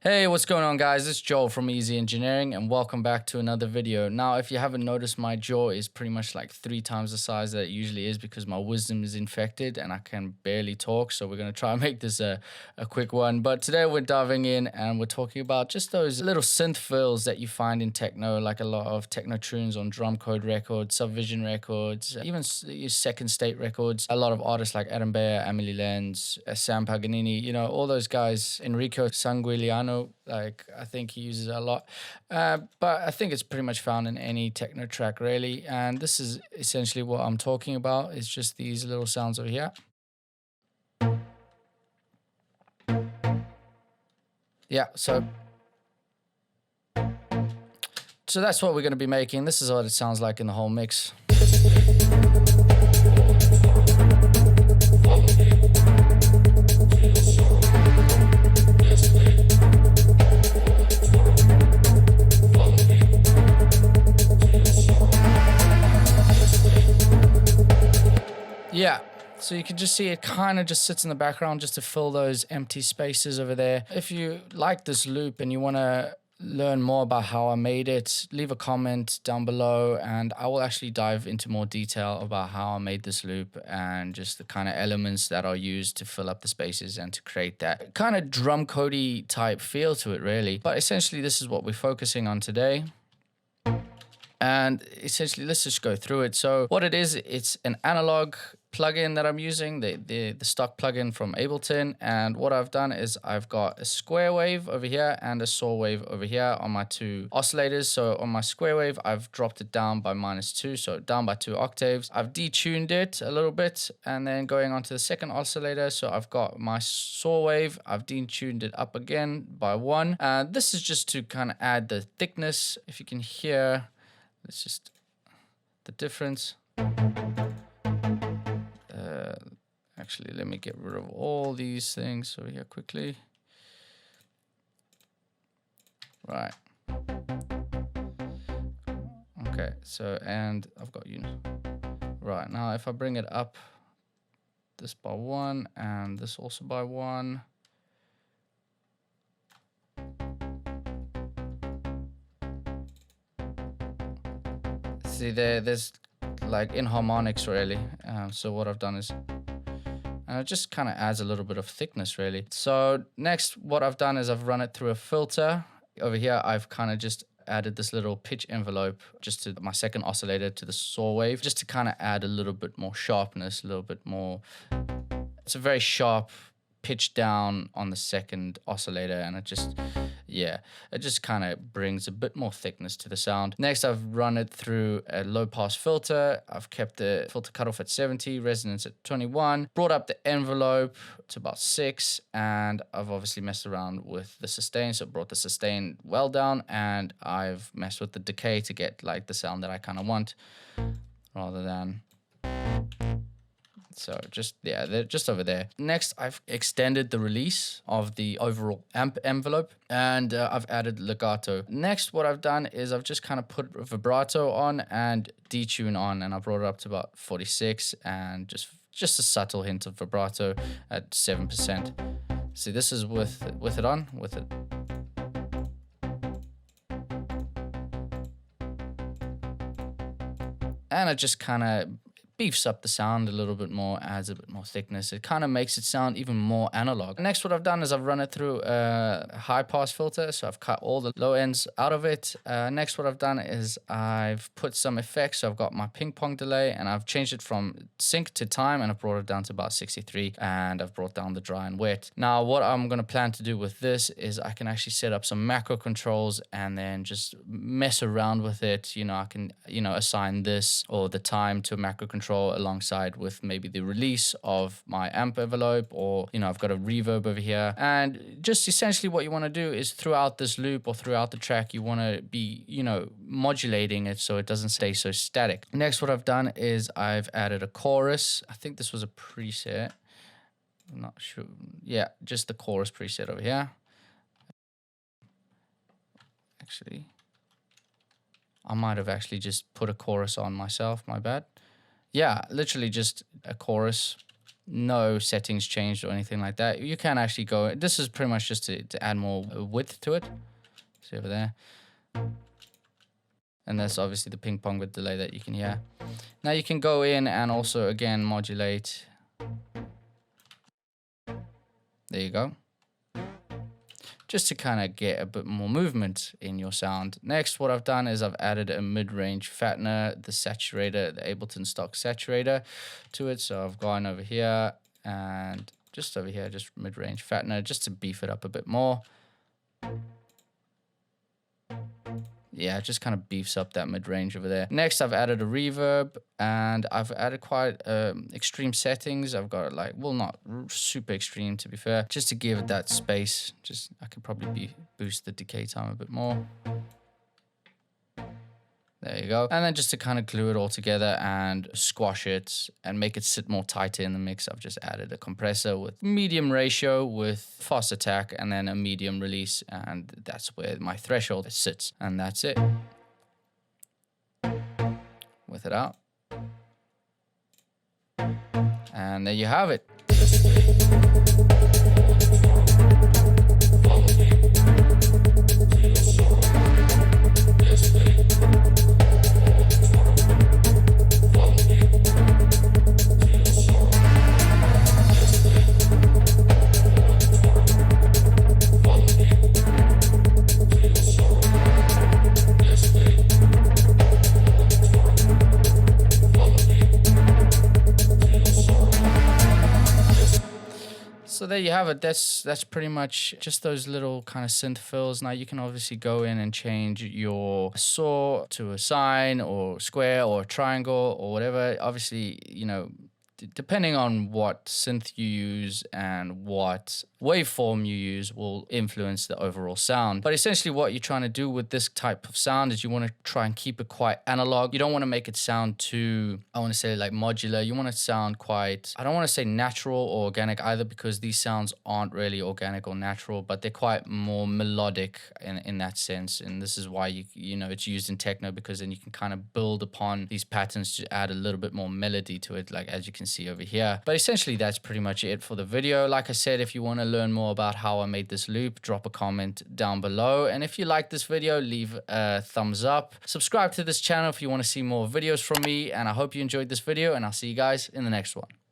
Hey, what's going on, guys? It's Joel from Easy Engineering and welcome back to another video. Now, if you haven't noticed, my jaw is pretty much like 3 times the size that it usually is because my wisdom is infected and I can barely talk. So we're going to try and make this a quick one. But today we're diving in and we're talking about just those little synth fills that you find in techno, like a lot of techno tunes on Drumcode Records, Subvision Records, even Second State Records. A lot of artists like Adam Beyer, Amelie Lenz, Sam Paganini, you know, all those guys, Enrico Sanguiliano. Like, I think he uses it a lot, but I think it's pretty much found in any techno track, really. And this is essentially what I'm talking about. It's just these little sounds over here. Yeah, so that's what we're going to be making. This is what it sounds like in the whole mix. Yeah, so you can just see it kind of just sits in the background just to fill those empty spaces over there. If you like this loop and you want to learn more about how I made it, leave a comment down below and I will actually dive into more detail about how I made this loop and just the kind of elements that are used to fill up the spaces and to create that kind of drum codey type feel to it, really. But essentially, this is what we're focusing on today. And essentially, let's just go through it. So what it is, it's an analog plugin that I'm using, the stock plugin from Ableton. And what I've done is I've got a square wave over here and a saw wave over here on my 2 oscillators. So on my square wave, I've dropped it down by -2, so down by 2 octaves. I've detuned it a little bit, and then going on to the second oscillator. So I've got my saw wave, I've detuned it up again by 1. And this is just to kind of add the thickness. If you can hear, it's just the difference. Actually, let me get rid of all these things over here quickly. Right. Okay, so, and I've got you. Right, now if I bring it up, this by 1 and this also by 1. See, there's like inharmonics, really. So what I've done is, and it just kind of adds a little bit of thickness, really. So next, what I've done is I've run it through a filter. Over here, I've kind of just added this little pitch envelope just to my second oscillator, to the saw wave, just to kind of add a little bit more sharpness, a little bit more. It's a very sharp pitch down on the second oscillator, and it just, yeah, it just kind of brings a bit more thickness to the sound. Next, I've run it through a low pass filter. I've kept the filter cutoff at 70, resonance at 21, brought up the envelope to about 6, and I've obviously messed around with the sustain, so brought the sustain well down, and I've messed with the decay to get like the sound that I kind of want, rather than. So just, yeah, they're just over there. Next, I've extended the release of the overall amp envelope, and I've added legato. Next, what I've done is I've just kind of put vibrato on and detune on, and I brought it up to about 46 and just a subtle hint of vibrato at 7%. See, this is with it on, with it. And it just kind of beefs up the sound a little bit more, adds a bit more thickness. It kind of makes it sound even more analog. Next, what I've done is I've run it through a high pass filter, so I've cut all the low ends out of it. Next, what I've done is I've put some effects. So I've got my ping pong delay, and I've changed it from sync to time, and I've brought it down to about 63, and I've brought down the dry and wet. Now, what I'm going to plan to do with this is I can actually set up some macro controls and then just mess around with it. You know, I can, you know, assign this or the time to a macro control alongside with maybe the release of my amp envelope, or, you know, I've got a reverb over here. And just essentially what you want to do is throughout this loop or throughout the track, you want to be, you know, modulating it so it doesn't stay so static. Next, what I've done is I've added a chorus. I think this was a preset. I'm not sure. Yeah, just the chorus preset over here. Actually, I might have actually just put a chorus on myself, my bad. Yeah, literally just a chorus no settings changed or anything like that. You can actually go, this is pretty much just to add more width to it. See over there. And that's obviously the ping pong with delay that you can hear. Now you can go in and also again modulate. There you go. Just to kind of get a bit more movement in your sound. Next, what I've done is I've added a mid-range fattener, the saturator, the Ableton stock saturator to it. So I've gone over here and just over here, just mid-range fattener, just to beef it up a bit more. Yeah, it just kind of beefs up that mid-range over there. Next, I've added a reverb, and I've added quite extreme settings. I've got it like, well, not super extreme to be fair, just to give it that space. Just I could probably boost the decay time a bit more. There you go. And then just to kind of glue it all together and squash it and make it sit more tighter in the mix, I've just added a compressor with medium ratio with fast attack and then a medium release. And that's where my threshold sits. And that's it. With it out. And there you have it. So there you have it. That's pretty much just those little kind of synth fills. Now you can obviously go in and change your saw to a sine or square or triangle or whatever. Obviously, you know, depending on what synth you use and what waveform you use will influence the overall sound. But essentially what you're trying to do with this type of sound is you want to try and keep it quite analog. You don't want to make it sound too, I want to say like modular. You want to sound quite, I don't want to say natural or organic either, because these sounds aren't really organic or natural, but they're quite more melodic in that sense. And this is why you know it's used in techno, because then you can kind of build upon these patterns to add a little bit more melody to it, like as you can see over here. But essentially that's pretty much it for the video. Like I said, if you want to learn more about how I made this loop, drop a comment down below. And if you like this video, leave a thumbs up. Subscribe to this channel if you want to see more videos from me. And I hope you enjoyed this video, and I'll see you guys in the next one.